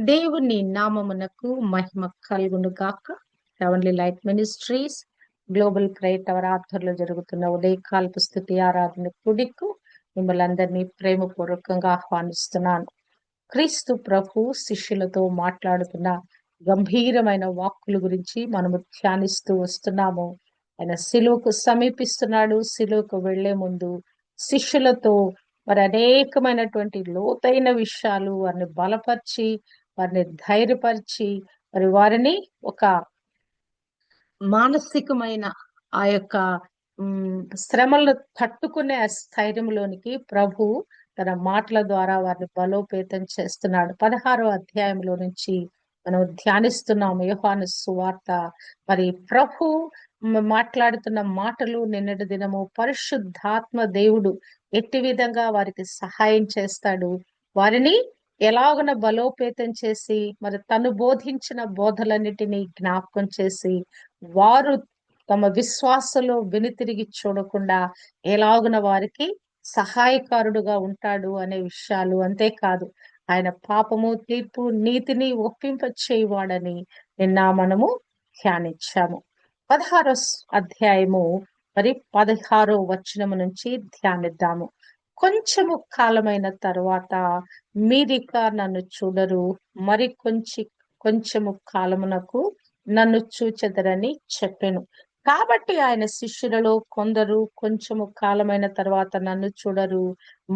దేవుని నామమునకు మహిమ కలుగును గాక. Heavenly light ministries global prayer tower ఆధ్వర్యంలో జరుగుతున్న ఉదయకాలపు స్తుతి ఆరాధన కుడికు మిమ్మల్ని అందరినీ ప్రేమపూర్వకంగా ఆహ్వానిస్తున్నాను. క్రీస్తు ప్రభు శిష్యులతో మాట్లాడుతున్న గంభీరమైన వాక్కుల గురించి మనము ధ్యానిస్తూ వస్తున్నాము. ఆయన శిలువకు సమీపిస్తున్నాడు. శిలువకు వెళ్లే ముందు శిష్యులతో మరి అనేకమైనటువంటి లోతైన విషయాలు వారిని బలపరిచి, వారిని ధైర్యపరిచి, మరి వారిని ఒక మానసికమైన ఆ యొక్క శ్రమలను తట్టుకునే ఆ స్థైర్యంలోనికి ప్రభు తన మాటల ద్వారా వారిని బలోపేతం చేస్తున్నాడు. 16వ అధ్యాయంలో నుంచి మనం ధ్యానిస్తున్నాము యోహాను సువార్త. మరి ప్రభు మాట్లాడుతున్న మాటలు నిన్నటి దినము పరిశుద్ధాత్మ దేవుడు ఎట్టి విధంగా వారికి సహాయం చేస్తాడు, వారిని ఎలాగున బలోపేతం చేసి మరి తను బోధించిన బోధలన్నిటినీ జ్ఞాపకం చేసి వారు తమ విశ్వాసంలో వెనుతిరిగి చూడకుండా ఎలాగున వారికి సహాయకారుడుగా ఉంటాడు అనే విషయాలు. అంతేకాదు ఆయన పాపము తీర్పు నీతిని ఒప్పింప చేయవాడని నిన్న మనము ధ్యానించాము. 16వ అధ్యాయము మరి 16వ వచనము నుంచి ధ్యానిద్దాము. కొంచెము కాలమైన తరువాత మీరిక నన్ను చూడరు, మరి కొంచెము కాలమునకు నన్ను చూచెదరని చెప్పెను. కాబట్టి ఆయన శిష్యులలో కొందరు కొంచెము కాలమైన తర్వాత నన్ను చూడరు,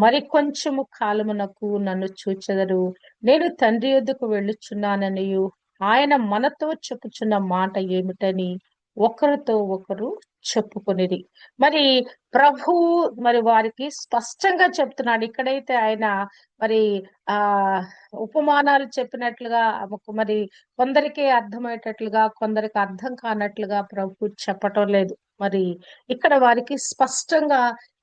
మరి కొంచెము కాలమునకు నన్ను చూచెదరు, నేను తండ్రి యొద్దకు వెళ్ళుచున్నాననియు ఆయన మనతో చెప్పుచున్న మాట ఏమిటని ఒకరితో ఒకరు చెప్పుకొనిరి. మరి ప్రభు మరి వారికి స్పష్టంగా చెప్తున్నాడు. ఇక్కడైతే ఆయన మరి ఆ ఉపమానాలు చెప్పినట్లుగా మరి కొందరికి అర్థమయ్యేటట్లుగా, కొందరికి అర్థం కానట్లుగా ప్రభు చెప్పటం లేదు. మరి ఇక్కడ వారికి స్పష్టంగా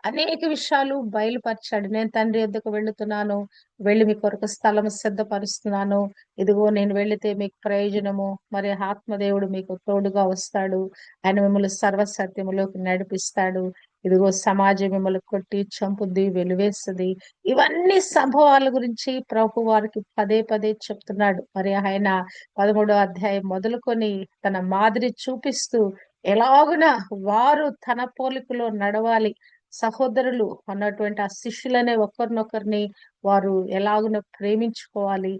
అనేక విషయాలు బయలుపరిచాడు. నేను తండ్రి యొద్దకు వెళ్తున్నాను, వెళ్ళి మీ కొరకు స్థలం సిద్ధపరుస్తున్నాను, ఇదిగో నేను వెళితే మీకు ప్రయోజనము, మరి ఆత్మదేవుడు మీకు తోడుగా వస్తాడు, ఆయన మిమ్మల్ని సర్వసత్యములోకి నడిపిస్తాడు, ఇదిగో సమాజం మిమ్మల్ని కొట్టి చంపుద్ది, వెలివేస్తుంది. ఇవన్నీ సంభవాల గురించి ప్రభు వారికి పదే పదే చెప్తున్నాడు. మరి ఆయన 13వ అధ్యాయం మొదలుకొని తన మాదిరి చూపిస్తూ ఎలాగున వారు తన పోలికలో నడవాలి, సహోదరులు అన్నటువంటి ఆ శిష్యులనే ఒకరినొకరిని వారు ఎలాగున ప్రేమించుకోవాలి,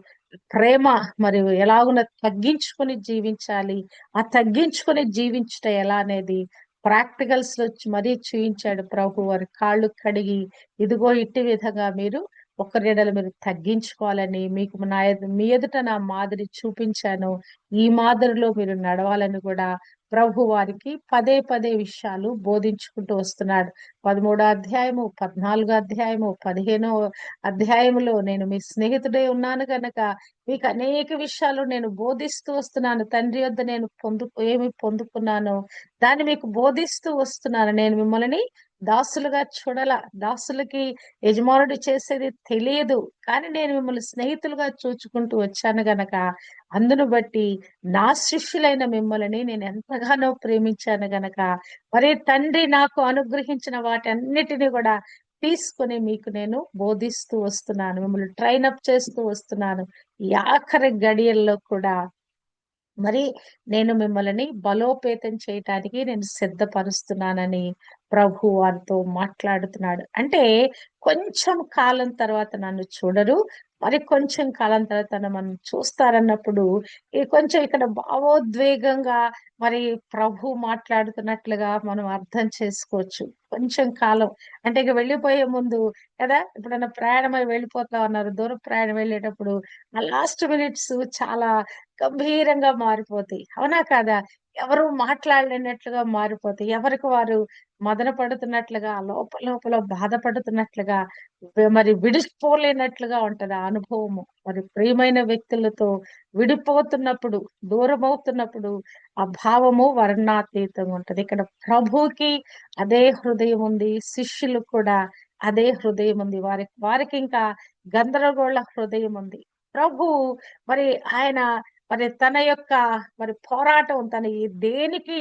ప్రేమ మరి ఎలాగున తగ్గించుకొని జీవించాలి, ఆ తగ్గించుకొని జీవించట ఎలా అనేది ప్రాక్టికల్స్ లో మరీ చూయించాడు ప్రభు. వారి కాళ్ళు కడిగి ఇదిగో ఇట్టి విధంగా మీరు ఒకరిడలు మీరు తగ్గించుకోవాలని మీకు మీ ఎదుట నా మాదిరి చూపించాను, ఈ మాదిరిలో మీరు నడవాలని కూడా ప్రభు వారికి పదే పదే విషయాలు బోధించుకుంటూ వస్తున్నాడు. 13వ అధ్యాయము, 14వ అధ్యాయము, 15వ అధ్యాయములో నేను మీ స్నేహితుడే ఉన్నాను కనుక మీకు అనేక విషయాలు నేను బోధిస్తూ వస్తున్నాను, తండ్రి వద్ద నేను ఏమి పొందుకున్నానో దాన్ని మీకు బోధిస్తూ వస్తున్నాను. నేను మిమ్మల్ని దాసులుగా దాసులకి యజమానుడు చేసేది తెలియదు, కానీ నేను మిమ్మల్ని స్నేహితులుగా చూచుకుంటూ వచ్చాను గనక అందును బట్టి నా శిష్యులైన మిమ్మల్ని నేను ఎంతగానో ప్రేమించాను గనక మరి తండ్రి నాకు అనుగ్రహించిన వాటి అన్నిటినీ కూడా తీసుకొని మీకు నేను బోధిస్తూ వస్తున్నాను, మిమ్మల్ని ట్రైన్ అప్ చేస్తూ వస్తున్నాను. ఈ ఆఖరి గడియల్లో కూడా మరి నేను మిమ్మల్ని బలోపేతం చేయటానికి నేను సిద్ధపరుస్తున్నానని ప్రభు వారితో మాట్లాడుతున్నాడు. అంటే కొంచెం కాలం తర్వాత నన్ను చూడరు, మరి కొంచెం కాలం తర్వాత మనం చూస్తారన్నప్పుడు ఈ కొంచెం ఇక్కడ భావోద్వేగంగా మరి ప్రభు మాట్లాడుతున్నట్లుగా మనం అర్థం చేసుకోవచ్చు. కొంచెం కాలం అంటే ఇక వెళ్ళిపోయే ముందు కదా, ఎప్పుడైనా ప్రయాణమై వెళ్ళిపోతా ఉన్నారు, దూర ప్రయాణం వెళ్ళేటప్పుడు ఆ లాస్ట్ మినిట్స్ చాలా గంభీరంగా మారిపోతాయి, అవునా కాదా? ఎవరు మాట్లాడలేనట్లుగా మారిపోతాయి, ఎవరికి వారు మదన పడుతున్నట్లుగా, లోపల లోపల బాధపడుతున్నట్లుగా, మరి విడిపోలేనట్లుగా ఉంటది ఆ అనుభవము. మరి ప్రియమైన వ్యక్తులతో విడిపోతున్నప్పుడు, దూరం అవుతున్నప్పుడు ఆ భావము వర్ణాతీతంగా ఉంటది. ఇక్కడ ప్రభుకి అదే హృదయం ఉంది, శిష్యులు కూడా అదే హృదయం ఉంది, వారికి ఇంకా గందరగోళ హృదయం ఉంది. ప్రభు మరి ఆయన మరి తన యొక్క మరి పోరాటం, తన దేనికి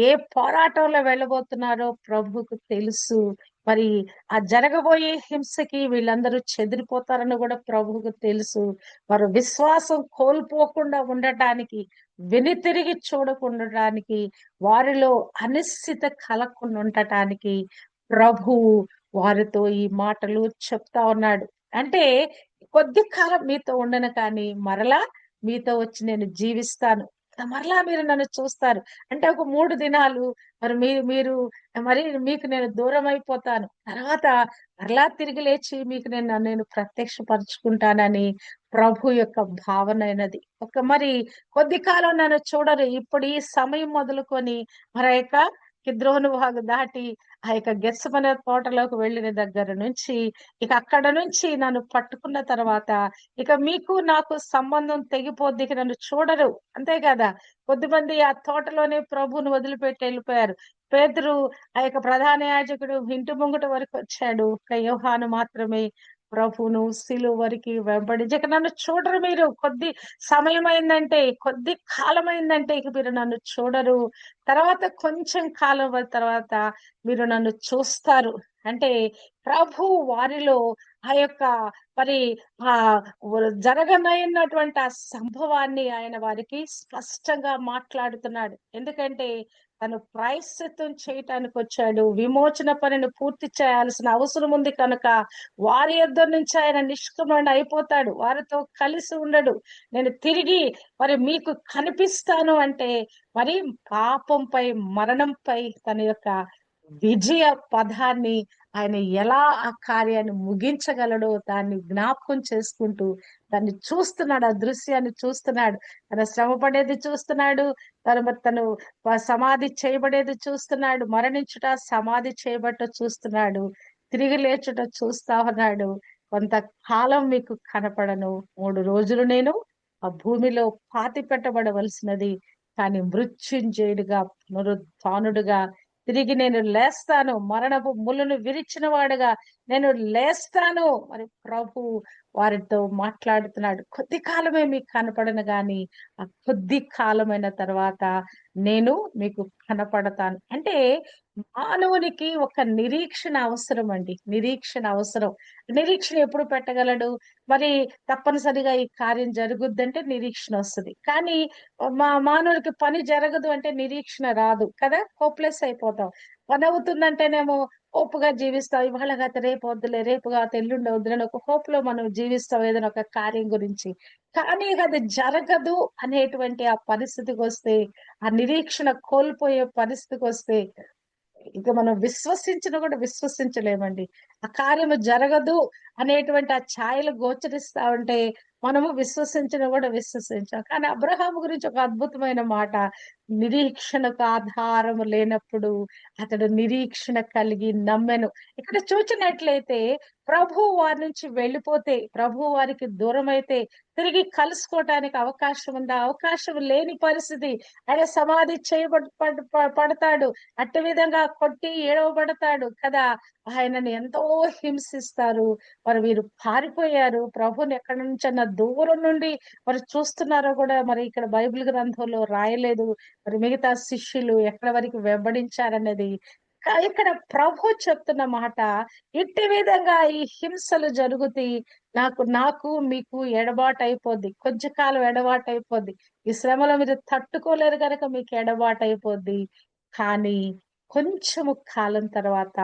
ఏ పోరాటంలో వెళ్ళబోతున్నారో ప్రభుకు తెలుసు. మరి ఆ జరగబోయే హింసకి వీళ్ళందరూ చెదిరిపోతారని కూడా ప్రభువుకు తెలుసు. వారు విశ్వాసం కోల్పోకుండా ఉండటానికి, వెనుతిరిగి చూడకుండటానికి, వారిలో అనిశ్చిత కలగకుండా ఉండటానికి ప్రభువు వారితో ఈ మాటలు చెప్తా ఉన్నాడు. అంటే కొద్ది కాలం మీతో ఉండను కానీ మరలా మీతో వచ్చి నేను జీవిస్తాను. మరలా మీరు నన్ను చూస్తారు. అంటే ఒక 3 దినాలు మరి మీరు మీరు మరి మీకు నేను దూరం అయిపోతాను. తర్వాత మరలా తిరిగి లేచి మీకు నేను ప్రత్యక్షపరుచుకుంటానని ప్రభు యొక్క భావనైనది. మరి కొద్ది కాలం నన్ను చూడరు. ఇప్పుడు ఈ సమయం మొదలుకొని మరి ఆ యొక్క కిద్రోను వాగు దాటి ఆ యొక్క గెత్సేమనే తోటలోకి వెళ్ళిన దగ్గర నుంచి ఇక అక్కడ నుంచి నన్ను పట్టుకున్న తర్వాత ఇక మీకు నాకు సంబంధం తెగిపోద్ది. ఇక నన్ను చూడరు. అంతే కదా! కొద్దిమంది ఆ తోటలోనే ప్రభువుని వదిలిపెట్టి వెళ్ళిపోయారు. పేతురు ఆ యొక్క ప్రధాన యాజకుడు ఇంటి ముంగట వరకు వచ్చాడు. ఇక యోహాను మాత్రమే ప్రభువును సిలువ వరకి వెంబడించి ఇక నన్ను చూడరు మీరు. కొద్ది సమయమైందంటే, కొద్ది కాలమైందంటే ఇక మీరు నన్ను చూడరు. తర్వాత కొంచెం కాలం తర్వాత మీరు నన్ను చూస్తారు. అంటే ప్రభు వారిలో ఆ యొక్క మరి జరగనైనటువంటి ఆ సంభవాన్ని ఆయన వారికి స్పష్టంగా మాట్లాడుతున్నాడు. ఎందుకంటే తను ప్రాయశ్చిత్తం చేయటానికి వచ్చాడు. విమోచన పనిని పూర్తి చేయాల్సిన అవసరం ఉంది కనుక వారి యొద్ద నుంచి ఆయన నిష్క్రమణ అయిపోతాడు. వారితో కలిసి ఉండడు. నేను తిరిగి మరి మీకు కనిపిస్తాను అంటే మరి పాపంపై, మరణంపై తన యొక్క విజయ పదాన్ని ఆయన ఎలా ఆ కార్యాన్ని ముగించగలడో దాన్ని జ్ఞాపకం చేసుకుంటూ దాన్ని చూస్తున్నాడు. ఆ దృశ్యాన్ని చూస్తున్నాడు. తన శ్రమ పడేది చూస్తున్నాడు. తను సమాధి చేయబడేది చూస్తున్నాడు. మరణించుట, సమాధి చేయబట్ట చూస్తున్నాడు. తిరిగి లేచుట చూస్తా ఉన్నాడు. కొంతకాలం మీకు కనపడను. 3 రోజులు నేను ఆ భూమిలో పాతి పెట్టబడవలసినది. కానీ మృత్యుంజయుడిగా, పునరుత్థానుడుగా తిరిగి నేను లేస్తాను. మరణపు ముళ్ళను విరిచిన వాడుగా నేను లేస్తాను. మరి ప్రభు వారితో మాట్లాడుతున్నాడు. కొద్ది కాలమే మీకు కనపడను గాని ఆ కొద్ది కాలమైన తర్వాత నేను మీకు కనపడతాను. అంటే మానవునికి ఒక నిరీక్షణ అవసరం అండి. నిరీక్షణ అవసరం. నిరీక్షణ ఎప్పుడు పెట్టగలడు? మరి తప్పనిసరిగా ఈ కార్యం జరుగుద్దంటే నిరీక్షణ వస్తది. కానీ మానవుడికి పని జరగదు అంటే నిరీక్షణ రాదు కదా! హోప్‌లెస్ అయిపోతాం. పని అవుతుందంటేనేమో హోప్‌గా జీవిస్తాం. ఇవాళ కాతే రేపు వద్దులే, రేపు కాతే ఎల్లుండి వద్దులే అని ఒక హోప్‌లో మనం జీవిస్తాం ఏదైనా ఒక కార్యం గురించి. కానీ అది జరగదు అనేటువంటి ఆ పరిస్థితికొస్తే, ఆ నిరీక్షణ కోల్పోయే పరిస్థితికొస్తే ఇక మనం విశ్వసించిన కూడా విశ్వసించలేమండి. ఆ కార్యము జరగదు అనేటువంటి ఆ ఛాయలు గోచరిస్తా ఉంటే మనము విశ్వసించిన కూడా విశ్వసించాం. కానీ అబ్రహాము గురించి ఒక అద్భుతమైన మాట, నిరీక్షణకు ఆధారము లేనప్పుడు అతడు నిరీక్షణ కలిగి నమ్మెను. ఇక్కడ చూచినట్లయితే ప్రభువు వారి నుంచి వెళ్ళిపోతే, ప్రభువు వారికి దూరమైతే తిరిగి కలుసుకోవటానికి అవకాశం ఉందా? అవకాశం లేని పరిస్థితి. ఆయన సమాధి పడతాడు. అట్టి విధంగా కొట్టి ఏడవబడతాడు కదా! ఆయనని ఎంతో హింసిస్తారు. మరి వీరు పారిపోయారు. ప్రభువుని ఎక్కడి నుంచన్నా దూరం నుండి మరి చూస్తున్నారో కూడా మరి ఇక్కడ బైబిల్ గ్రంథంలో రాయలేదు. మరి మిగతా శిష్యులు ఎక్కడి వరకు వెంబడించారన్నది. ఇక్కడ ప్రభు చెప్తున్న మాట, ఇట్టి విధంగా ఈ హింసలు జరుగుతాయి. నాకు మీకు ఎడబాటయిపోద్ది. కొంచెం కాలం ఎడబాటయిపోద్ది. ఈ శ్రమలో మీరు తట్టుకోలేరు గనక మీకు ఎడబాటయిపోద్ది. కానీ కొంచెము కాలం తర్వాత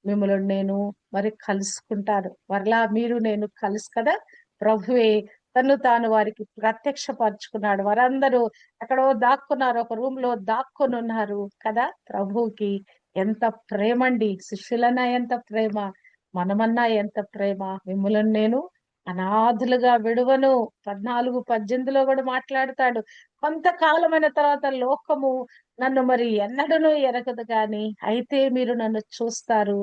మిమ్మల్ని నేను మరి కలుసుకుంటాను. మరలా మీరు నేను కలుసు కదా! ప్రభువే తన్ను తాను వారికి ప్రత్యక్షపరుచుకున్నాడు. వారందరూ ఎక్కడో దాక్కున్నారు. ఒక రూమ్‌లో దాక్కొనున్నారు కదా! ప్రభువుకి ఎంత ప్రేమండి. శిష్యులన్నా ఎంత ప్రేమ, మనమన్నా ఎంత ప్రేమ. మిమ్ములను నేను అనాథులుగా విడువను. 14, 18లో కూడా మాట్లాడతాడు. కొంతకాలమైన తర్వాత లోకము నన్ను మరి ఎన్నడూను ఎరగదు గాని, అయితే మీరు నన్ను చూస్తారు.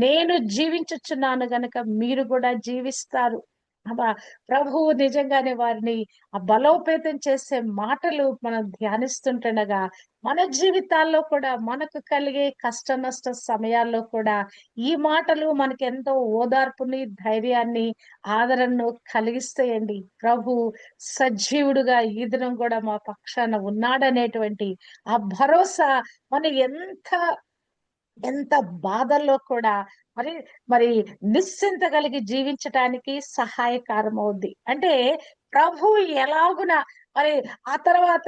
నేను జీవించుచున్నాను గనక మీరు కూడా జీవిస్తారు. అబ్బా! ప్రభువు నిజంగానే వారిని బలోపేతం చేసే మాటలు మనం ధ్యానిస్తుంటుండగా, మన జీవితాల్లో కూడా మనకు కలిగే కష్ట నష్ట సమయాల్లో కూడా ఈ మాటలు మనకెంతో ఓదార్పుని, ధైర్యాన్ని, ఆదరణను కలిగిస్తాయండి. ప్రభు సజీవుడుగా ఈ దినం కూడా మా పక్షాన ఉన్నాడనేటువంటి ఆ భరోసా మనం ఎంత బాధల్లో కూడా మరి మరి నిశ్చింత కలిగి జీవించటానికి సహాయకారమవుద్ది. అంటే ప్రభు ఎలాగున మరి ఆ తర్వాత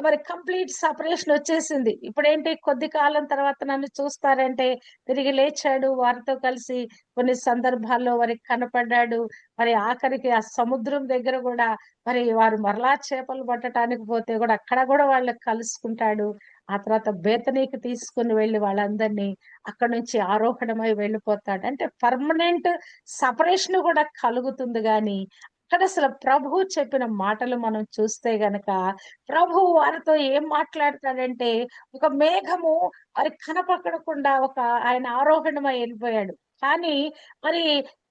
మరి కంప్లీట్ సెపరేషన్ వచ్చేసింది. ఇప్పుడేంటి కొద్ది కాలం తర్వాత నన్ను చూస్తారంటే తిరిగి లేచాడు. వారితో కలిసి కొన్ని సందర్భాల్లో వారికి కనపడ్డాడు. మరి ఆఖరికి ఆ సముద్రం దగ్గర గూడా మరి వారు మరలా చేపలు పట్టటానికి పోతే గూడా అక్కడ గూడా వాళ్ళకి కలుసుకుంటాడు. ఆ తర్వాత బేతనీకి తీసుకొని వెళ్లి వాళ్ళందరినీ అక్కడి నుంచి ఆరోహణమై వెళ్ళిపోతాడు. అంటే పర్మనెంట్ సెపరేషన్ కూడా కలుగుతుంది గానీ, అక్కడ అసలు ప్రభువు చెప్పిన మాటలు మనం చూస్తే గనక, ప్రభువు వారితో ఏం మాట్లాడతాడంటే, ఒక మేఘము వారికి కనపడకుండా ఆయన ఆరోహణమై ఎళ్ళిపోయాడు. కానీ మరి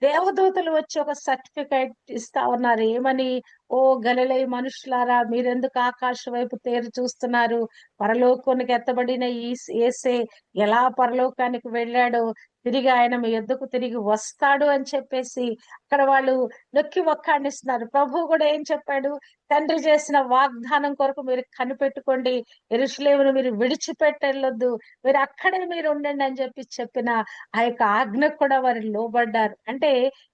దేవదూతలు వచ్చి ఒక సర్టిఫికేట్ ఇస్తా ఉన్నారు. ఏమని? "ఓ గలిలయ మనుషులారా, మీరెందుకు ఆకాశం వైపు తేరి చూస్తున్నారు? పరలోకానికి ఎత్తబడిన యేసే ఎలా పరలోకానికి వెళ్ళాడో తిరిగి ఆయన మీ యొద్దకు తిరిగి వస్తాడు" అని చెప్పేసి అక్కడ వాళ్ళు నొక్కి వక్కాణిస్తున్నారు. ప్రభువు కూడా ఏం చెప్పాడు? తండ్రి చేసిన వాగ్దానం కొరకు మీరు కనిపెట్టుకోండి. యెరూషలేమును మీరు విడిచిపెట్టెళ్ళొద్దు. మీరు అక్కడే మీరు ఉండండి అని చెప్పిన ఆ యొక్క ఆజ్ఞకు కూడా వారు లోబడ్డారు. అంటే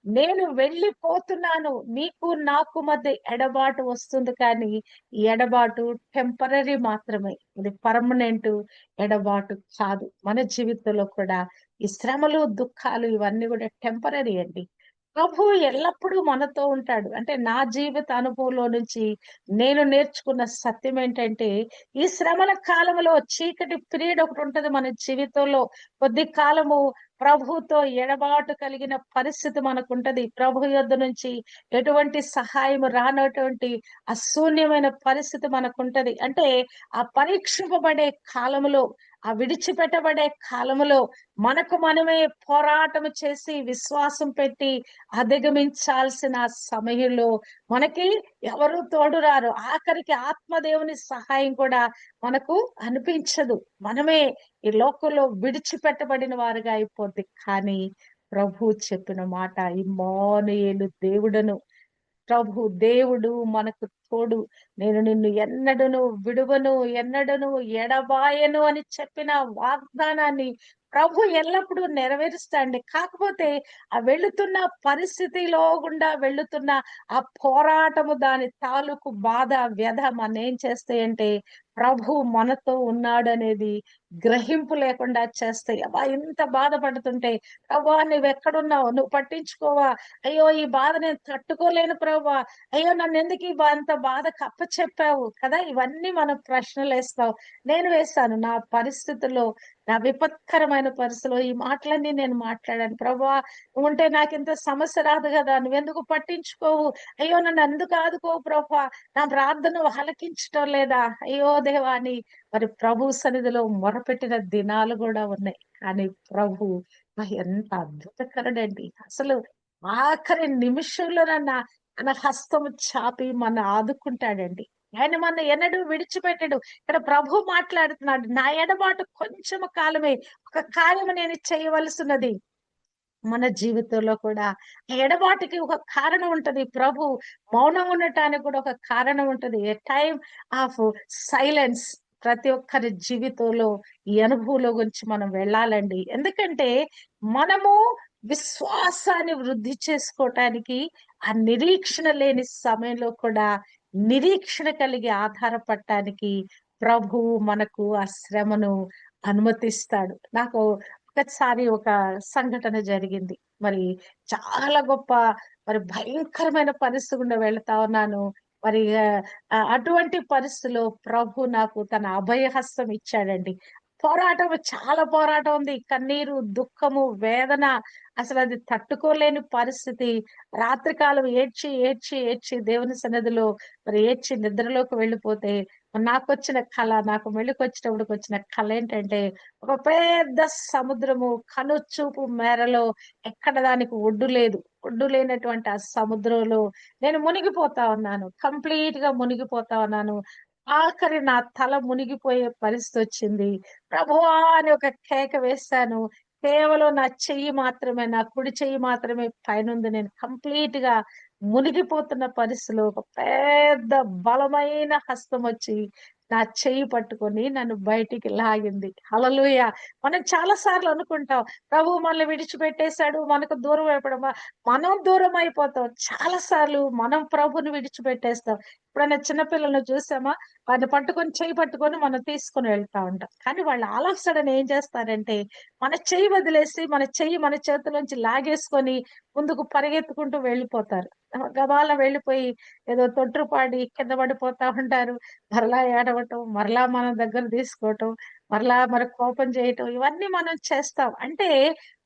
నేను వెళ్ళిపోతున్నాను. నీకు నాకు మధ్య ఎడబాటు వస్తుంది కానీ, ఈ ఎడబాటు టెంపరరీ మాత్రమే. ఇది పర్మనెంట్ ఎడబాటు కాదు. మన జీవితంలో కూడా ఈ శ్రమలు, దుఃఖాలు ఇవన్నీ కూడా టెంపరరీ అండి. ప్రభువు ఎల్లప్పుడూ మనతో ఉంటాడు. అంటే నా జీవిత అనుభవంలో నుంచి నేను నేర్చుకున్న సత్యం ఏంటంటే, ఈ శ్రమల కాలంలో చీకటి పీరియడ్ ఒకటుంటది మన జీవితంలో. కొద్ది కాలము ప్రభువుతో ఎడబాటు కలిగిన పరిస్థితి మనకుంటది. ప్రభు యొద్ద నుంచి ఎటువంటి సహాయం రానటువంటి ఆ శూన్యమైన పరిస్థితి మనకుంటది. అంటే ఆ పరీక్షింపబడే కాలములో, ఆ విడిచిపెట్టబడే కాలములో మనకు మనమే పోరాటం చేసి విశ్వాసం పెట్టి అధిగమించాల్సిన సమయంలో మనకి ఎవరు తోడు రారు. ఆఖరికి ఆత్మదేవుని సహాయం కూడా మనకు అనిపించదు. మనమే ఈ లోకంలో విడిచిపెట్టబడిన వారుగా అయిపోద్ది. కానీ ప్రభువు చెప్పిన మాట ఇమ్మానుయేలు దేవుడను ప్రభు దేవుడు మనకు తోడు. నేను నిన్ను ఎన్నడును విడువను, ఎన్నడును ఎడబాయను అని చెప్పిన వాగ్దానాన్ని ప్రభు ఎల్లప్పుడూ నెరవేరుస్తాడండి. కాకపోతే ఆ వెళుతున్న పరిస్థితిలో గుండా వెళుతున్న ఆ పోరాటము దాని తాలూకు బాధ, వ్యధ మననేం చేస్తాయంటే ప్రభు మనతో ఉన్నాడనేది గ్రహింపు లేకుండా చేస్తాయి. అబ్బా! ఇంత బాధపడుతుంటే, "ప్రభువా నువ్వెక్కడున్నావు? నువ్వు పట్టించుకోవా? అయ్యో! ఈ బాధ నేను తట్టుకోలేను ప్రభువా! అయ్యో! నన్నెందుకు అంత బాధకు అప్పచెప్పావు?" కదా! ఇవన్నీ మనం ప్రశ్నలేస్తాం. నేను వేశాను. నా పరిస్థితుల్లో, నా విపత్కరమైన పరిస్థితిలో ఈ మాటలన్నీ నేను మాట్లాడాను. "ప్రభువా! నువ్వుంటే నాకింత సమస్య రాదు గదా! నువ్వెందుకు పట్టించుకోవు? అయ్యో! నన్నెందుకు ఆదుకోవు ప్రభువా? నా ప్రార్థన ఆలకించటం లేదా? అయ్యో దేవా!" అని మరి ప్రభు సన్నిధిలో మొరపెట్టిన దినాలు గూడా ఉన్నాయి. కానీ ప్రభు ఎంత అద్భుతకరుడండి. అసలు ఆఖరి నిమిషంలో తన హస్తము చాపి ఆదుకుంటాడండి. ఆయన ఎన్నడూ విడిచిపెట్టడు. ఇక్కడ ప్రభు మాట్లాడుతున్నాడు. నా ఎడబాటు కొంచెము కాలమే. ఒక కార్యము నేను చేయవలసినది. మన జీవితంలో కూడా ఆ ఎడబాటుకి ఒక కారణం ఉంటది. ప్రభు మౌనం ఉండటానికి కూడా ఒక కారణం ఉంటది. ఎ టైమ్ ఆఫ్ సైలెన్స్ ప్రతి ఒక్కరి జీవితంలో ఈ అనుభవంలో గురించి మనం వెళ్ళాలండి. ఎందుకంటే మనము విశ్వాసాన్ని వృద్ధి చేసుకోవటానికి ఆ నిరీక్షణ లేని సమయంలో కూడా నిరీక్షణ కలిగి ఆధారపడటానికి ప్రభువు మనకు ఆ శ్రమను అనుమతిస్తాడు. నాకు ఒకసారి ఒక సంఘటన జరిగింది. మరి చాలా గొప్ప మరి భయంకరమైన పరిస్థితి గుండా వెళ్తా ఉన్నాను. మరి అటువంటి పరిస్థితిలో ప్రభు నాకు తన అభయహస్తం ఇచ్చాడండి. చాలా పోరాటం ఉంది. కన్నీరు, దుఃఖము, వేదన అసలది తట్టుకోలేని పరిస్థితి. రాత్రికాలం ఏడ్చి దేవుని సన్నిధిలో మరి ఏడ్చి నిద్రలోకి వెళ్ళిపోతే నాకొచ్చిన కల, నాకు మెలుకువొచ్చేటప్పటికొచ్చిన కలేంటంటే, ఒక పెద్ద సముద్రము కనుచూపు మేరలో ఎక్కడ దానికి ఒడ్డు లేదు. ఒడ్డు లేనటువంటి ఆ సముద్రంలో నేను మునిగిపోతా ఉన్నాను. కంప్లీట్‌గా మునిగిపోతా ఉన్నాను. ఆఖరి నా తల మునిగిపోయే పరిస్థితొచ్చింది. ప్రభువా! అని ఒక కేక వేశాను. కేవలం నా కుడి చెయ్యి మాత్రమే పైనుంది. నేను కంప్లీట్‌గా మునిగిపోతున్న పరిస్థితిలో ఒక పెద్ద బలమైన హస్తమొచ్చి నా చెయ్యి పట్టుకొని నన్ను బయటికి లాగింది. హల్లెలూయా! మనం చాలా సార్లు అనుకుంటాం, ప్రభువు మనల్ని విడిచిపెట్టేసాడు, మనకు దూరం అయిపోవడం. మనం దూరం అయిపోతాం. చాలా సార్లు మనం ప్రభువుని విడిచిపెట్టేస్తాం. ఎప్పుడైనా చిన్న పిల్లల్ని చూసామా? వాడిని పట్టుకొని, చెయ్యి పట్టుకొని మనం తీసుకొని వెళ్తా ఉంటాం. కానీ వాళ్ళు ఆల్ ఆఫ్ సడెన్ ఏం చేస్తారంటే, మన చెయ్యి వదిలేసి, మన చెయ్యి మన చేతిలోంచి లాగేసుకొని ముందుకు పరిగెత్తుకుంటూ వెళ్ళిపోతారు. గబాల వెళ్ళిపోయి ఏదో తొట్రుపాడి కింద పడిపోతా ఉంటారు. మరలా ఏడవటం, మరలా మనం దగ్గర తీసుకోవటం, మరలా మరి కోపం చేయటం, ఇవన్నీ మనం చేస్తాం. అంటే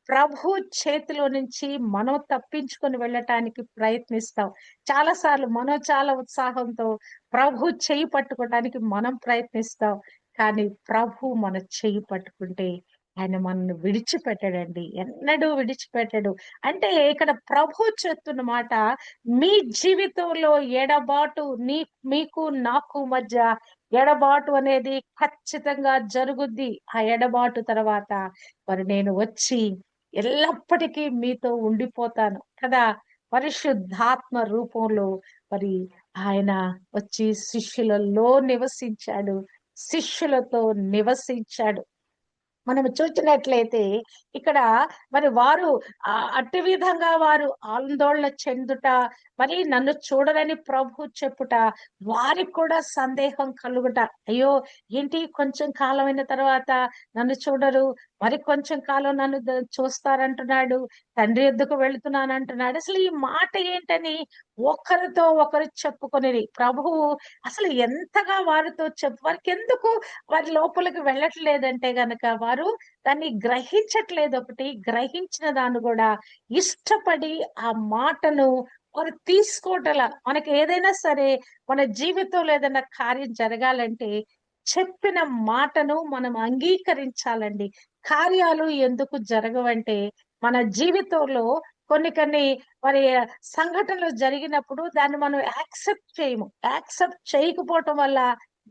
ప్రభు చేతిలో నుంచి మనం తప్పించుకొని వెళ్ళటానికి ప్రయత్నిస్తాం. చాలా సార్లు మనం చాలా ఉత్సాహంతో ప్రభు చెయ్యి పట్టుకోవటానికి మనం ప్రయత్నిస్తాం. కానీ ప్రభు మన చెయ్యి పట్టుకుంటే ఆయన మనల్ని విడిచిపెట్టడండి. ఎన్నడూ విడిచిపెట్టడు. అంటే ఇక్కడ ప్రభు చెప్తున్న మాట, మీ జీవితంలో ఎడబాటు మీకు నాకు మధ్య ఎడబాటు అనేది ఖచ్చితంగా జరుగుద్ది. ఆ ఎడబాటు తర్వాత మరి నేను వచ్చి ఎల్లప్పటికీ మీతో ఉండిపోతాను కదా! పరిశుద్ధాత్మ రూపంలో మరి ఆయన వచ్చి శిష్యులలో నివసించాడు. శిష్యులతో నివసించాడు. మనము చూచినట్లయితే ఇక్కడ మరి వారు అట్టి విధంగా వారు ఆందోళన చెందుట, మరి నన్ను చూడరని ప్రభు చెప్పుట, వారికి కూడా సందేహం కలుగుట. అయ్యో! ఏంటి కొంచెం కాలమైన తర్వాత నన్ను చూడరు, మరి కొంచెం కాలం నన్ను చూస్తారంటున్నాడు, తండ్రి యొద్దకు వెళుతున్నానంటున్నాడు. అసలు ఈ మాట ఏంటని ఒకరితో ఒకరు చెప్పుకొనిరి. ప్రభువు అసలు ఎంతగా వారితో వారికెందుకు వారి లోపలికి వెళ్ళట్లేదంటే గనక వారు దాన్ని గ్రహించట్లేదు. ఒకటి గ్రహించిన దాన్ని కూడా ఇష్టపడి ఆ మాటను వారు తీసుకోవటల. మనకి ఏదైనా సరే మన జీవితంలో ఏదైనా కార్యం జరగాలంటే చెప్పిన మాటను మనం అంగీకరించాలండి. కార్యాలు ఎందుకు జరగవంటే మన జీవితంలో కొన్ని మరి సంఘటనలు జరిగినప్పుడు దాన్ని మనం యాక్సెప్ట్ చేయము. యాక్సెప్ట్ చేయకపోవటం వల్ల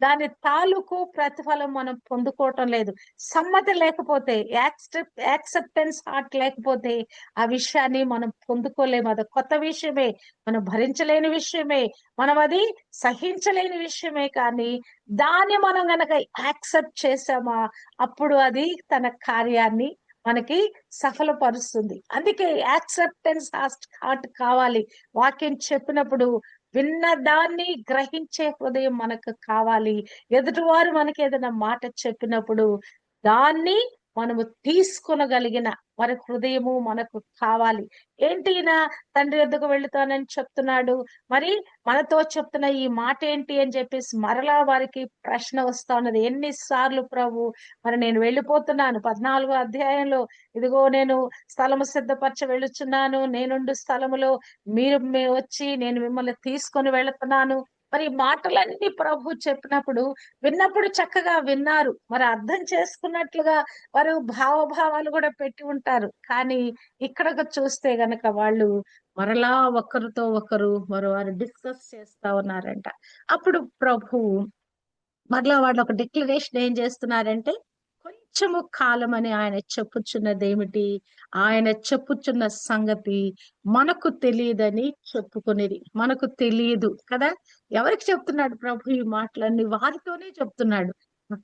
దాని తాలూకు ప్రతిఫలం మనం పొందుకోవటం లేదు. సమ్మతి లేకపోతే, యాక్సెప్టెన్స్ హార్ట్ లేకపోతే ఆ విషయాన్ని మనం పొందుకోలేము. అది కొత్త విషయమే, మనం భరించలేని విషయమే, మనం అది సహించలేని విషయమే. కానీ దాన్ని మనం గనక యాక్సెప్ట్ చేసామా, అప్పుడు అది తన కార్యాన్ని మనకి సఫలపరుస్తుంది. అందుకే యాక్సెప్టెన్స్ హార్ట్ కావాలి. వాక్యం చెప్పినప్పుడు విన్న దాన్ని గ్రహించే హృదయం మనకు కావాలి. ఎదుటివారు మనకి ఏదైనా మాట చెప్పినప్పుడు దాన్ని మనము తీసుకొనగలిగిన వారి హృదయము మనకు కావాలి. ఏంటి ఈయన తండ్రి యొద్దకు వెళ్తానని చెప్తున్నాడు, మరి మనతో చెప్తున్న ఈ మాట ఏంటి అని చెప్పేసి మరలా వారికి ప్రశ్న వస్తా ఉన్నది. ఎన్నిసార్లు ప్రభు, మరి నేను వెళ్ళిపోతున్నాను 14వ అధ్యాయంలో, ఇదిగో నేను స్థలము సిద్ధపరచ వెళ్ళుచున్నాను, నేనుండు స్థలములో మీరు వచ్చి నేను మిమ్మల్ని తీసుకొని వెళుతున్నాను. మరి ఈ మాటలన్నీ ప్రభు చెప్పినప్పుడు విన్నప్పుడు చక్కగా విన్నారు. మరి అర్థం చేసుకున్నట్లుగా వారు భావభావాలు కూడా పెట్టి ఉంటారు. కానీ ఇక్కడ చూస్తే గనక వాళ్ళు మరలా ఒకరితో ఒకరు వారు డిస్కస్ చేస్తా ఉన్నారంట. అప్పుడు ప్రభువు మరలా వాళ్ళు ఒక డిక్లరేషన్ ఏం చేస్తున్నారంటే, కొంచెము కాలమని ఆయన చెప్పుచున్నదేమిటి? ఆయన చెప్పుచున్న సంగతి మనకు తెలియదని చెప్పుకొనిరి. మనకు తెలియదు కదా! ఎవరికి చెప్తున్నాడు ప్రభు ఈ మాటలన్నీ? వారితోనే చెప్తున్నాడు.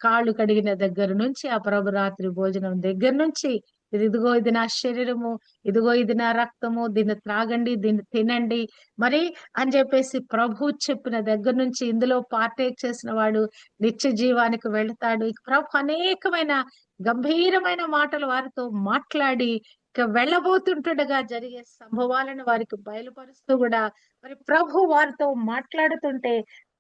కాళ్ళు కడిగిన దగ్గర నుంచి, ఆ ప్రభు రాత్రి భోజనం దగ్గర నుంచి, ఇదిగో ఇది నా శరీరము, ఇదిగో ఇది నా రక్తము, దీన్ని త్రాగండి, దీన్ని తినండి, మరి అని చెప్పేసి ప్రభు చెప్పిన దగ్గర నుంచి ఇందులో పార్టేక్ చేసిన వాడు నిత్య జీవానికి వెళతాడు. ఇక ప్రభు అనేకమైన గంభీరమైన మాటలు వారితో మాట్లాడి ఇక వెళ్ళబోతుంటుండగా జరిగే సంభవాలను వారికి బయలుపరుస్తూ కూడా మరి ప్రభు వారితో మాట్లాడుతుంటే,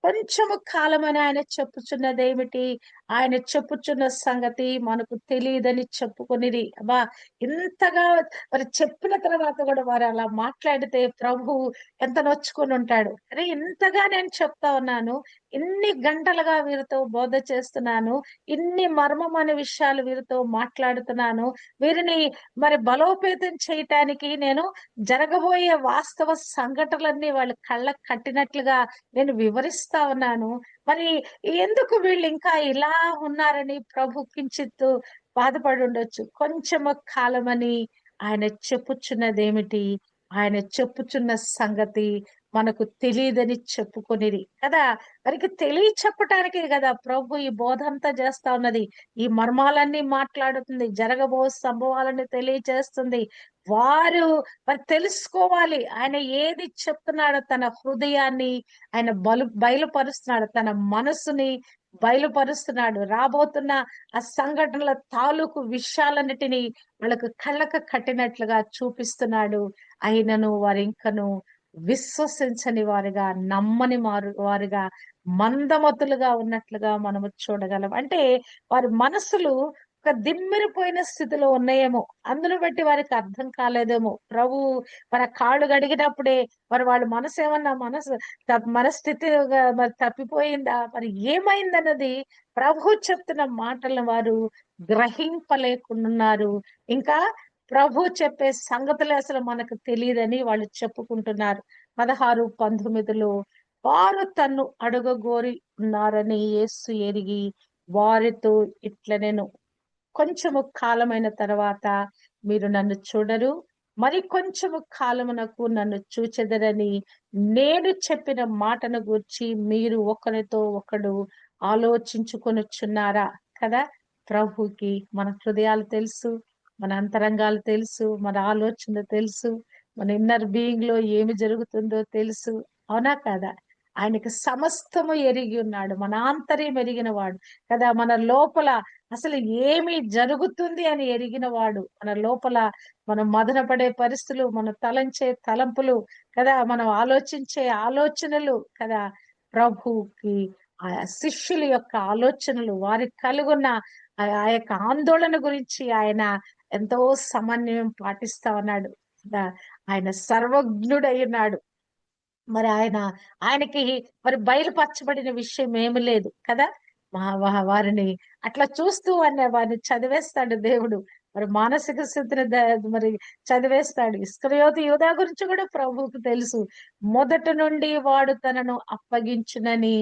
కొంచెము కాలమని ఆయన చెప్పుచున్నదేమిటి? ఆయన చెప్పుచున్న సంగతి మనకు తెలియదని చెప్పుకొనిరి. అబ్బా! ఇంతగా మరి చెప్పిన తర్వాత కూడా వారు అలా మాట్లాడితే ప్రభు ఎంత నొచ్చుకొని ఉంటాడు. అరే, ఇంతగా నేను చెప్తా ఉన్నాను, ఇన్ని గంటలుగా వీరితో బోధ చేస్తున్నాను, ఇన్ని మర్మమైన విషయాలు వీరితో మాట్లాడుతున్నాను, వీరిని మరి బలోపేతం చేయటానికి నేను జరగబోయే వాస్తవ సంఘటనలన్నీ వాళ్ళ కళ్ళకు కట్టినట్లుగా నేను వివరిస్తా ఉన్నాను. మరి ఎందుకు వీళ్ళు ఇంకా ఇలా ఉన్నారని ప్రభు కించిత్తు బాధపడి ఉండొచ్చు. కొంచెము కాలమని ఆయన చెప్పుచున్నదేమిటి? ఆయన చెప్పుచున్న సంగతి మనకు తెలియదని చెప్పుకొనిరి కదా. వారికి తెలియ చెప్పటానికే కదా ప్రభు ఈ బోధ అంతా చేస్తా ఉన్నది. ఈ మర్మాలన్నీ మాట్లాడుతుంది, జరగబో సంభవాలను తెలియజేస్తుంది. వారు మరి తెలుసుకోవాలి ఆయన ఏది చెప్తున్నాడో. తన హృదయాన్ని ఆయన బయలుపరుస్తున్నాడు, తన మనసుని బయలుపరుస్తున్నాడు. రాబోతున్న ఆ సంఘటనల తాలూకు విషయాలన్నిటినీ వాళ్ళకు కళ్ళకు కట్టినట్లుగా చూపిస్తున్నాడు. అయినను వారు ఇంకను విశ్వసించని వారిగా, నమ్మని వారిగా, మందమతులుగా ఉన్నట్లుగా మనము చూడగలం. అంటే వారి మనసులు ఒక దిమ్మిరిపోయిన స్థితిలో ఉన్నాయేమో, అందును బట్టి వారికి అర్థం కాలేదేమో. ప్రభు మన కాళ్ళు గడిగినప్పుడే మరి వాళ్ళ మనసు ఏమన్నా మనస్థితి మరి తప్పిపోయిందా, మరి ఏమైందన్నది ప్రభు చెప్తున్న మాటలను వారు గ్రహింపలేకున్నారు. ఇంకా ప్రభు చెప్పే సంగతులు అసలు మనకు తెలియదని వాళ్ళు చెప్పుకుంటున్నారు. 16-19లో వారు తన్ను అడుగగోరి ఉన్నారని యేసు ఎరిగి వారితో ఇట్లనెను, కొంచెము కాలమైన తర్వాత మీరు నన్ను చూడరు, మరి కొంచెము కాలమునకు నన్ను చూచెదరని నేను చెప్పిన మాటను గూర్చి మీరు ఒకరితో ఒకడు ఆలోచించుకొనుచున్నారా కదా. ప్రభుకి మన హృదయాలు తెలుసు, మన అంతరంగాలు తెలుసు, మన ఆలోచన తెలుసు, మన ఇన్నర్ బీయింగ్ లో ఏమి జరుగుతుందో తెలుసు. అవునా కదా. ఆయనకి సమస్తము ఎరిగి ఉన్నాడు, మన ఆంతర్యం ఎరిగిన వాడు కదా. మన లోపల అసలు ఏమి జరుగుతుంది అని ఎరిగిన వాడు. మన లోపల మనం మదనపడే పరిస్థితులు, మన తలంచే తలంపులు కదా, మనం ఆలోచించే ఆలోచనలు కదా. ప్రభుకి ఆ శిష్యుల యొక్క ఆలోచనలు, వారికి కలుగున్న ఆ యొక్క ఆందోళన గురించి ఆయన ఎంతో సమన్వయం పాటిస్తా ఉన్నాడు కదా. ఆయన సర్వజ్ఞుడై ఉన్నాడు. మరి ఆయనకి మరి బయలుపరచబడిన విషయం ఏమి లేదు కదా. వారిని అట్లా చూస్తూ వారిని చదివేస్తాడు దేవుడు. మరి మానసిక స్థితిని మరి చదివేస్తాడు. ఇస్కరియోతు యూదా గురించి కూడా ప్రభువుకు తెలుసు. మొదటి నుండి వాడు తనను అప్పగించునని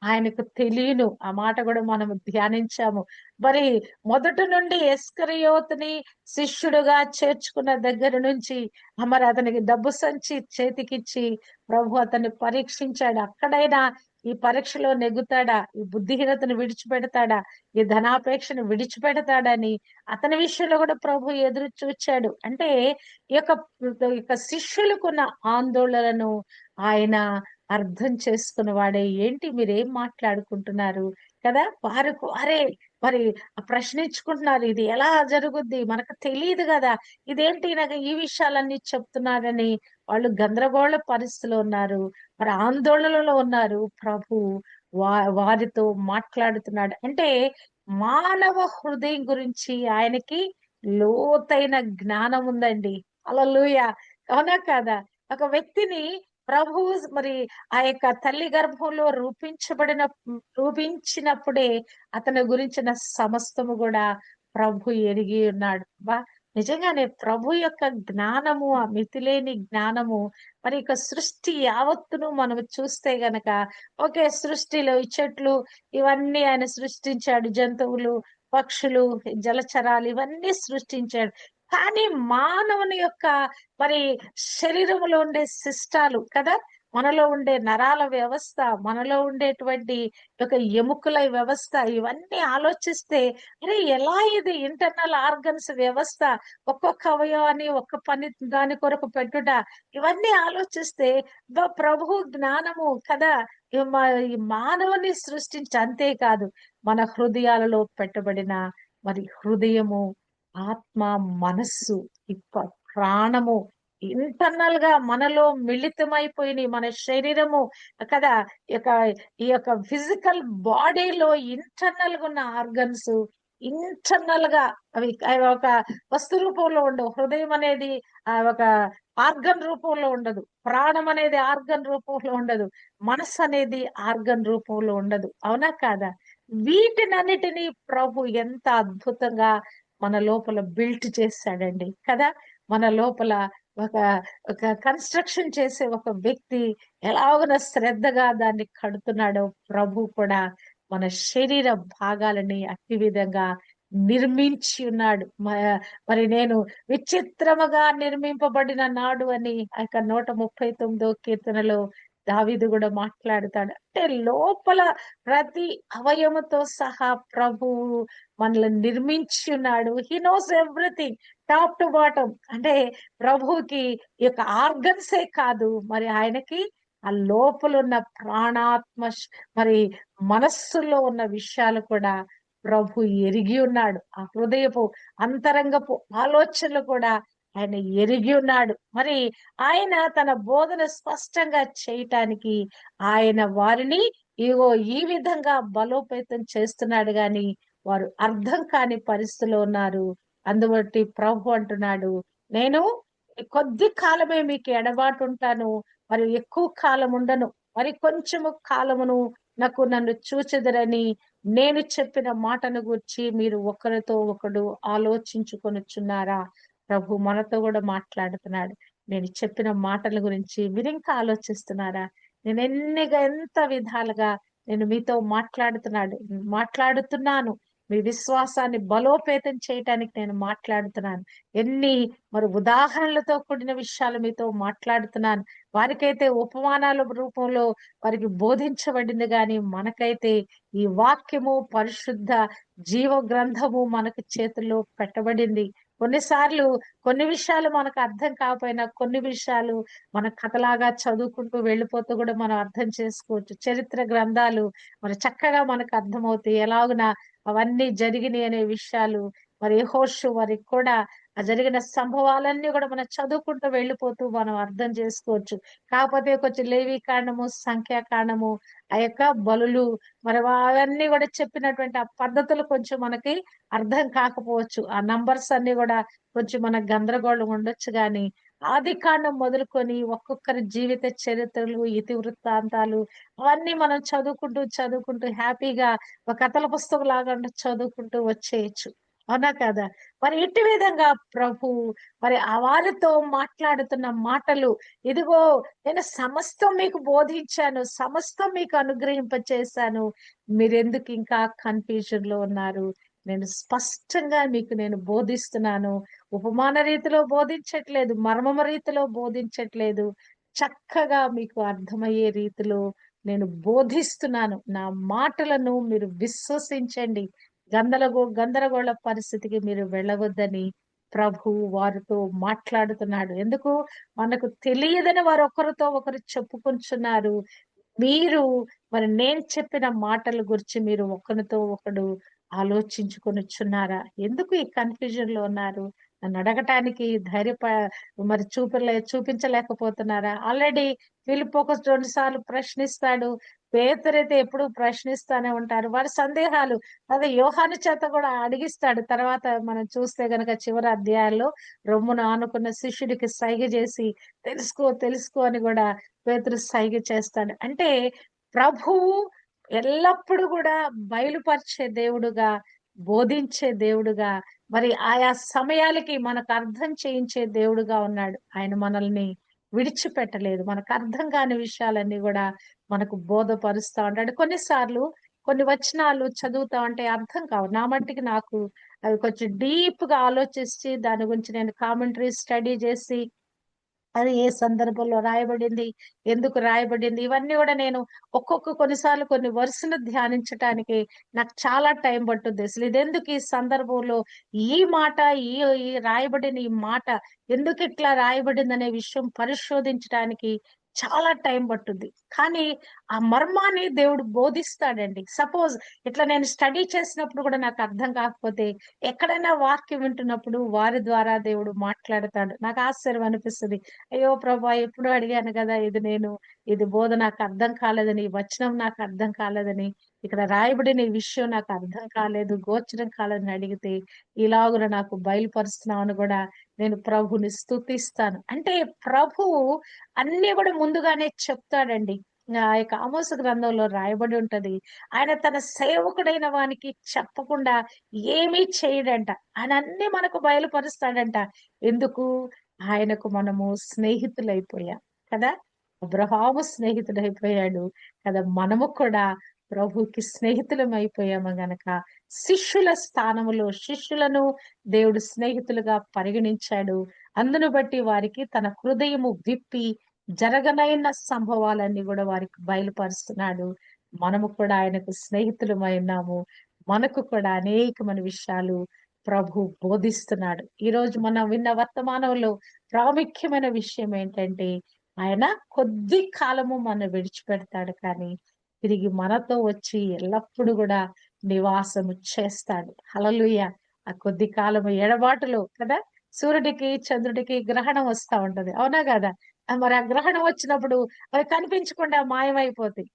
ఆయనకు తెలియను. ఆ మాట కూడా మనం ధ్యానించాము. మరి మొదటి నుండి ఇస్కరియోతుని శిష్యుడుగా చేర్చుకున్న దగ్గర నుంచి మరి అతనికి డబ్బు సంచి చేతికిచ్చి ప్రభు అతన్ని పరీక్షించాడు. అక్కడైనా ఈ పరీక్షలో నెగ్గుతాడా, ఈ బుద్ధిహీనతను విడిచిపెడతాడా, ఈ ధనాపేక్షను విడిచిపెడతాడని అతని విషయంలో కూడా ప్రభు ఎదురు చూచాడు. అంటే ఈ యొక్క శిష్యులకున్న ఆందోళనను ఆయన అర్థం చేసుకున్న వాడే. ఏంటి మీరేం మాట్లాడుకుంటున్నారు కదా. వారే మరి ప్రశ్నించుకుంటున్నారు, ఇది ఎలా జరుగుద్ది మనకు తెలియదు కదా, ఇదేంటి నాకు ఈ విషయాలన్నీ చెప్తున్నారని వాళ్ళు గందరగోళ పరిస్థితిలో ఉన్నారు, మరి ఆందోళనలో ఉన్నారు. ప్రభు వారితో మాట్లాడుతున్నాడు. అంటే మానవ హృదయం గురించి ఆయనకి లోతైన జ్ఞానం ఉందండి. హల్లెలూయా. అవునా కాదా. ఒక వ్యక్తిని ప్రభు మరి ఆ యొక్క తల్లి గర్భంలో రూపించినప్పుడే అతని గురించిన సమస్తము కూడా ప్రభు ఎరిగి ఉన్నాడు. నిజంగానే ప్రభు యొక్క జ్ఞానము, ఆ మితిలేని జ్ఞానము. మరి ఇక సృష్టి యావత్తును మనం చూస్తే గనక, ఓకే, సృష్టిలో ఈ చెట్లు ఇవన్నీ ఆయన సృష్టించాడు, జంతువులు, పక్షులు, జలచరాలు ఇవన్నీ సృష్టించాడు. కానీ మానవుని యొక్క మరి శరీరములో ఉండే శిష్టాలు కదా, మనలో ఉండే నరాల వ్యవస్థ, మనలో ఉండేటువంటి ఒక ఎముకల వ్యవస్థ, ఇవన్నీ ఆలోచిస్తే అరే ఎలా ఇది ఇంటర్నల్ ఆర్గన్స్ వ్యవస్థ, ఒక్కొక్క అవయవాన్ని ఒక్క పని దాని కొరకు పెట్టుట, ఇవన్నీ ఆలోచిస్తే ప్రభు జ్ఞానము కదా. ఈ మానవుని సృష్టించి అంతేకాదు మన హృదయాలలో పెట్టబడిన మరి హృదయము, ఆత్మ, మనస్సు, ప్రాణము ఇంటర్నల్ గా మనలో మిళితమైపోయిన మన శరీరము కదా. ఈ యొక్క ఫిజికల్ బాడీలో ఇంటర్నల్ గా ఉన్న ఆర్గన్స్ ఇంటర్నల్ గా అవి ఒక వస్తు రూపంలో ఉండవు. హృదయం అనేది ఒక ఆర్గన్ రూపంలో ఉండదు, ప్రాణం అనేది ఆర్గన్ రూపంలో ఉండదు, మనస్సు అనేది ఆర్గన్ రూపంలో ఉండదు. అవునా కాదా. వీటినన్నిటినీ ప్రభు ఎంత అద్భుతంగా మన లోపల బిల్ట్ చేశాడండి కదా. మన లోపల ఒక ఒక కన్స్ట్రక్షన్ చేసే ఒక వ్యక్తి ఎలాగన శ్రద్ధగా దాన్ని కడుతున్నాడో ప్రభు కూడా మన శరీర భాగాలని అట్టి విధంగా నిర్మించి ఉన్నాడు. మరి నేను విచిత్రముగా నిర్మింపబడిన నాడు అని ఆ యొక్క 139 కీర్తనలో దావీదు కూడా మాట్లాడుతాడు. అంటే లోపల ప్రతి అవయముతో సహా ప్రభువు మనల్ని నిర్మించి ఉన్నాడు. హి knows everything top to bottom. అంటే ప్రభువుకి ఈ యొక్క ఆర్గన్సే కాదు, మరి ఆయనకి ఆ లోపల ఉన్న ప్రాణాత్మ మరి మనస్సులో ఉన్న విషయాలు కూడా ప్రభు ఎరిగి ఉన్నాడు. ఆ హృదయపు అంతరంగపు ఆలోచనలు కూడా ఆయన ఎరిగి ఉన్నాడు. మరి ఆయన తన బోధన స్పష్టంగా చేయటానికి ఆయన వారిని ఇగో ఈ విధంగా బలోపేతం చేస్తున్నాడు గాని వారు అర్థం కాని పరిస్థితిలో ఉన్నారు. అందుబట్టి ప్రభు అంటున్నాడు, నేను కొద్ది కాలమే మీకు ఎడబాటు ఉంటాను, మరి ఎక్కువ కాలం ఉండను, మరి కొంచెము కాలమును నన్ను చూచెదరని నేను చెప్పిన మాటను గురించి మీరు ఒకరితో ఒకడు ఆలోచించుకొనుచున్నారా? ప్రభు మనతో కూడా మాట్లాడుతున్నాడు. నేను చెప్పిన మాటల గురించి మీరు ఇంకా ఆలోచిస్తున్నారా? నేను ఎంత విధాలుగా నేను మీతో మాట్లాడుతున్నాను. మీ విశ్వాసాన్ని బలోపేతం చేయటానికి నేను మాట్లాడుతున్నాను. ఎన్ని మరి ఉదాహరణలతో కూడిన విషయాలు మీతో మాట్లాడుతున్నాను. వారికైతే ఉపమానాల రూపంలో వారికి బోధించబడింది, గాని మనకైతే ఈ వాక్యము పరిశుద్ధ జీవ గ్రంథము మనకు చేతుల్లో పెట్టబడింది. కొన్నిసార్లు కొన్ని విషయాలు మనకు అర్థం కాకపోయినా కొన్ని విషయాలు మన కథలాగా చదువుకుంటూ వెళ్ళిపోతూ కూడా మనం అర్థం చేసుకోవచ్చు. చరిత్ర గ్రంథాలు మరి చక్కగా మనకు అర్థమవుతాయి. ఎలాగున అవన్నీ జరిగినాయి అనే విషయాలు మరి యెహోషువ వారికి కూడా ఆ జరిగిన సంభవాలన్నీ కూడా మనం చదువుకుంటూ వెళ్ళిపోతూ మనం అర్థం చేసుకోవచ్చు. కాకపోతే కొంచెం లేవి కాండము, సంఖ్యాకాండము, ఆ యొక్క బలులు మరి అవన్నీ కూడా చెప్పినటువంటి ఆ పద్ధతులు కొంచెం మనకి అర్థం కాకపోవచ్చు. ఆ నంబర్స్ అన్ని కూడా కొంచెం మనకు గందరగోళం ఉండొచ్చు గాని ఆది కాండం మొదలుకొని ఒక్కొక్కరి జీవిత చరిత్రలు, ఇతివృత్తాంతాలు అవన్నీ మనం చదువుకుంటూ హ్యాపీగా ఒక కథల పుస్తకం లాగా చదువుకుంటూ వచ్చేయచ్చు. అవునా కదా? మరి ఇట్టి విధంగా ప్రభు మరి ఆ వారితో మాట్లాడుతున్న మాటలు, ఇదిగో నేను సమస్తం మీకు బోధించాను, సమస్తం మీకు అనుగ్రహింపచేశాను, మీరెందుకు ఇంకా కన్ఫ్యూజన్ లో ఉన్నారు? నేను స్పష్టంగా మీకు నేను బోధిస్తున్నాను. ఉపమాన రీతిలో బోధించట్లేదు, మర్మమ రీతిలో బోధించట్లేదు, చక్కగా మీకు అర్థమయ్యే రీతిలో నేను బోధిస్తున్నాను. నా మాటలను మీరు విశ్వసించండి. గందరగోళ పరిస్థితికి మీరు వెళ్ళవద్దని ప్రభు వారితో మాట్లాడుతున్నాడు. ఎందుకు? మనకు తెలియదని వారు ఒకరితో ఒకరు చెప్పుకుంటున్నారు. మీరు మరి నేను చెప్పిన మాటల గురించి మీరు ఒకరితో ఒకడు ఆలోచించుకొనుచున్నారా? ఎందుకు ఈ కన్ఫ్యూజన్ లో ఉన్నారు? నన్ను అడగటానికి మరి చూపించలేకపోతున్నారా? ఆల్రెడీ ఫిలిప్ ఒక 2 సార్లు ప్రశ్నిస్తాడు. పేతురైతే ఎప్పుడు ప్రశ్నిస్తానే ఉంటారు. వారి సందేహాలు అదే యోహాను చేత కూడా అడిగిస్తాడు. తర్వాత మనం చూస్తే గనక చివరి అధ్యాయాల్లో రొమ్మున ఆనుకున్న శిష్యుడికి సైగ చేసి తెలుసుకో అని కూడా పేతురు సైగ చేస్తాడు. అంటే ప్రభువు ఎల్లప్పుడూ కూడా బయలుపరిచే దేవుడుగా, బోధించే దేవుడుగా, మరి ఆయా సమయాలకి మనకు అర్థం చేయించే దేవుడుగా ఉన్నాడు. ఆయన మనల్ని విడిచిపెట్టలేదు. మనకు అర్థం కాని విషయాలన్నీ కూడా మనకు బోధపరుస్తా ఉంటాడు. కొన్నిసార్లు కొన్ని వచనాలు చదువుతా ఉంటే అర్థం కావు. నా మట్టికి నాకు అవి కొంచెం డీప్ గా ఆలోచించి దాని గురించి నేను కామెంటరీ స్టడీ చేసి అది ఏ సందర్భంలో రాయబడింది, ఎందుకు రాయబడింది, ఇవన్నీ కూడా నేను కొన్నిసార్లు కొన్ని వరుసను ధ్యానించటానికి నాకు చాలా టైం పట్టుద్ది. అసలు ఇదెందుకు ఈ సందర్భంలో ఈ మాట ఈ ఈ రాయబడిన ఈ మాట ఎందుకు ఇట్లా రాయబడింది అనే విషయం పరిశోధించడానికి చాలా టైం పట్టుద్ది. కానీ ఆ మర్మాన్ని దేవుడు బోధిస్తాడండి. సపోజ్ ఇట్లా నేను స్టడీ చేసినప్పుడు కూడా నాకు అర్థం కాకపోతే ఎక్కడైనా వాక్యం వింటున్నప్పుడు వారి ద్వారా దేవుడు మాట్లాడతాడు. నాకు ఆశ్చర్యం అనిపిస్తుంది. అయ్యో ప్రభా, ఎప్పుడు అడిగాను కదా ఇది బోధ నాకు అర్థం కాలేదని, ఈ వచనం నాకు అర్థం కాలేదని, ఇక్కడ రాయబడిన ఈ విషయం నాకు అర్థం కాలేదు, గోచరం కాలేదని అడిగితే ఇలాగున నాకు బయలుపరుస్తున్నావు కూడా నేను ప్రభుని స్తుతిస్తాను. అంటే ప్రభువు అన్ని కూడా ముందుగానే చెప్తాడండి. ఆ యొక్క ఆమోస గ్రంథంలో రాయబడి ఉంటది. ఆయన తన సేవకుడైన వానికి చెప్పకుండా ఏమీ చేయడంట. ఆయన అన్ని మనకు బయలుపరుస్తాడంట. ఎందుకు? ఆయనకు మనము స్నేహితులైపోయాం కదా. అబ్రహాము స్నేహితుడైపోయాడు కదా. మనము కూడా ప్రభుకి స్నేహితులం అయిపోయాము గనక శిష్యుల స్థానములో శిష్యులను దేవుడు స్నేహితులుగా పరిగణించాడు. అందును బట్టి వారికి తన హృదయము విప్పి జరగనైన సంభవాలన్నీ కూడా వారికి బయలుపరుస్తున్నాడు. మనము కూడా ఆయనకు స్నేహితులమై ఉన్నాము. మనకు కూడా అనేకమైన విషయాలు ప్రభు బోధిస్తున్నాడు. ఈ రోజు మనం విన్న వర్తమానంలో ప్రాముఖ్యమైన విషయం ఏంటంటే, ఆయన కొద్ది కాలము మనం విడిచిపెడతాడు కానీ తిరిగి మనతో వచ్చి ఎల్లప్పుడూ కూడా నివాసము చేస్తాడు. హల్లెలూయా! ఆ కొద్ది కాలము ఎడబాటులో కదా, సూర్యుడికి చంద్రుడికి గ్రహణం వస్తా ఉంటది. అవునా కదా? మరి ఆ గ్రహణం వచ్చినప్పుడు అవి కనిపించకుండా మాయమైపోతాయి.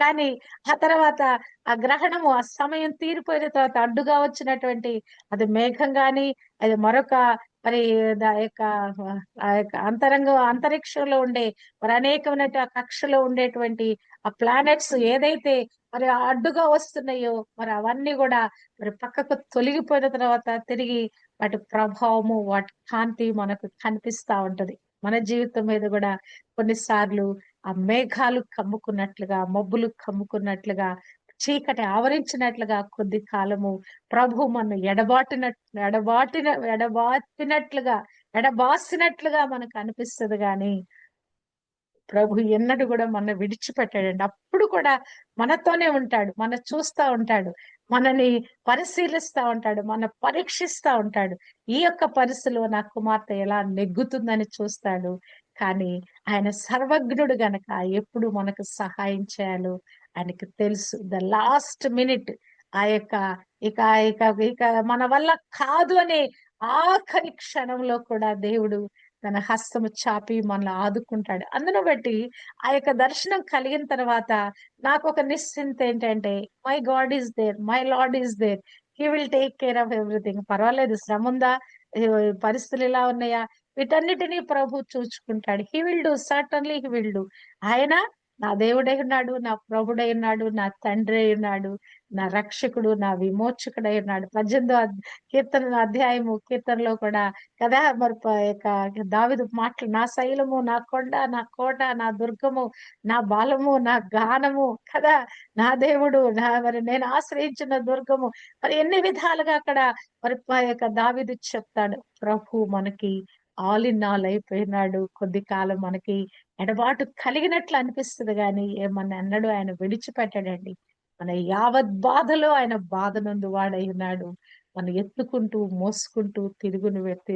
కానీ ఆ తర్వాత ఆ గ్రహణము ఆ సమయం తీరిపోయిన తర్వాత అడ్డుగా వచ్చినటువంటి అది మేఘం గాని, అది మరొక మరి యొక్క ఆ యొక్క అంతరిక్షంలో ఉండే మరి అనేకమైన ఆ కక్షలో ఉండేటువంటి ఆ ప్లానెట్స్ ఏదైతే మరి అడ్డుగా వస్తున్నాయో మరి అవన్నీ కూడా మరి పక్కకు తొలగిపోయిన తర్వాత తిరిగి వాటి ప్రభావము, వాటి కాంతి మనకు కనిపిస్తా ఉంటది. మన జీవితం మీద కూడా కొన్నిసార్లు ఆ మేఘాలు కమ్ముకున్నట్లుగా, మబ్బులు కమ్ముకున్నట్లుగా, చీకటి ఆవరించినట్లుగా కొద్ది కాలము ప్రభు మన ఎడబాటినట్లుగా, ఎడబాసినట్లుగా మనకు అనిపిస్తది గాని ప్రభు ఎన్నడూ కూడా మనల్ని విడిచిపెట్టాడండి. అప్పుడు కూడా మనతోనే ఉంటాడు. చూస్తా ఉంటాడు. మనని పరిశీలిస్తా ఉంటాడు. పరీక్షిస్తా ఉంటాడు. ఈ యొక్క పరిస్థితిలో నా కుమార్తె ఎలా నెగ్గుతుందని చూస్తాడు. కానీ ఆయన సర్వజ్ఞుడు గనక ఎప్పుడు మనకు సహాయం చేయాలో ఆయనకి తెలుసు. ద లాస్ట్ మినిట్ ఆ యొక్క ఇక ఇక ఇక మన వల్ల కాదు అనే ఆఖరి క్షణంలో కూడా దేవుడు తన హస్తము చాపి మనల్ని ఆదుకుంటాడు. అందును బట్టి ఆ యొక్క దర్శనం కలిగిన తర్వాత నాకొక నిశ్చింత ఏంటంటే, my God is there, my Lord is there. He will take care of everything. పర్వాలేదు, శ్రమ ఉందా? ఈ పరిస్థితులు ఇలా ఉన్నాయా? వీటన్నిటిని ప్రభు చూచుకుంటాడు. He will do, certainly he will do. ఆయన నా దేవుడై ఉన్నాడు, నా ప్రభుడై ఉన్నాడు, నా తండ్రి అయి ఉన్నాడు, నా రక్షకుడు, నా విమోచకుడై ఉన్నాడు. 18వ కీర్తనలో కూడా కదా మరి యొక్క దావీదు మాటలు, నా శైలము, నా కొండ, నా కోట, నా దుర్గము, నా బలము, నా గానము కదా, నా దేవుడు, మరి నేను ఆశ్రయించిన దుర్గము. మరి ఎన్ని విధాలుగా అక్కడ మరి యొక్క దావీదు చెప్తాడు. ప్రభు మనకి ఆల్ ఇన్ ఆల్ అయిపోయినాడు. కొద్ది కాలం మనకి ఎడబాటు కలిగినట్లు అనిపిస్తుంది గాని ఏమన్నా అన్నాడు ఆయన విడిచిపెట్టాడండి. మన యావత్ బాధలో ఆయన బాధనందు వాడై ఉన్నాడు. మనం ఎత్తుకుంటూ మోసుకుంటూ తిరుగుని వ్యక్తి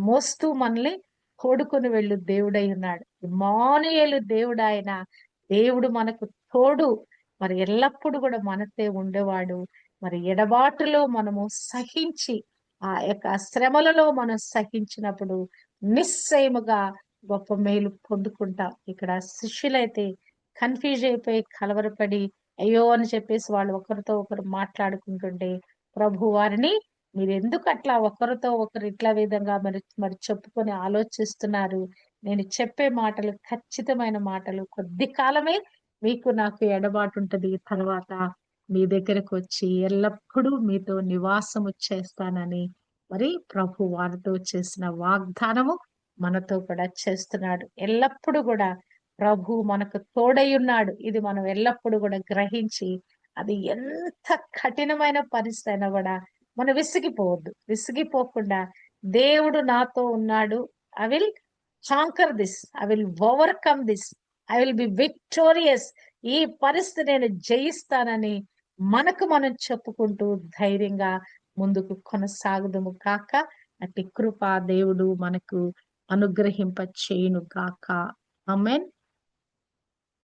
మోస్తూ మనల్ని తోడుకొని వెళ్ళు దేవుడై ఉన్నాడు. ఇమ్మానుయేలు దేవుడు ఆయన. దేవుడు మనకు తోడు. మరి ఎల్లప్పుడూ కూడా మనతే ఉండేవాడు. మరి ఎడబాటులో మనము సహించి ఆ యొక్క శ్రమలలో మనం సహించినప్పుడు నిశ్చయముగా గొప్ప మేలు పొందుకుంటాం. ఇక్కడ శిష్యులైతే కన్ఫ్యూజ్ అయిపోయి కలవరపడి అయ్యో అని చెప్పేసి వాళ్ళు ఒకరితో ఒకరు మాట్లాడుకుంటుంటే ప్రభు వారిని మీరెందుకు అట్లా ఒకరితో ఒకరు ఇట్లా విధంగా మరి మరి చెప్పుకొని ఆలోచిస్తున్నారు. నేను చెప్పే మాటలు ఖచ్చితమైన మాటలు. కొద్ది కాలమే మీకు నాకు ఎడబాటు ఉంటది. తర్వాత మీ దగ్గరకు వచ్చి ఎల్లప్పుడూ మీతో నివాసము చేస్తానని మరి ప్రభు వారితో చేసిన వాగ్దానము మనతో కూడా చేస్తున్నాడు. ఎల్లప్పుడూ కూడా ప్రభు మనకు తోడై ఉన్నాడు. ఇది మనం ఎల్లప్పుడూ కూడా గ్రహించి అది ఎంత కఠినమైన పరిస్థితి అయినా కూడా మనం విసిగిపోవద్దు. విసిగిపోకుండా దేవుడు నాతో ఉన్నాడు. I will canker this. I will overcome this. I will be victorious. ఈ పరిస్థితి నేను జయిస్తానని మనకు మనం చెప్పుకుంటూ ధైర్యంగా ముందుకు కొనసాగుదుము కాక. అట్టి కృప దేవుడు మనకు అనుగ్రహింప చేయును గాక. ఆమేన్.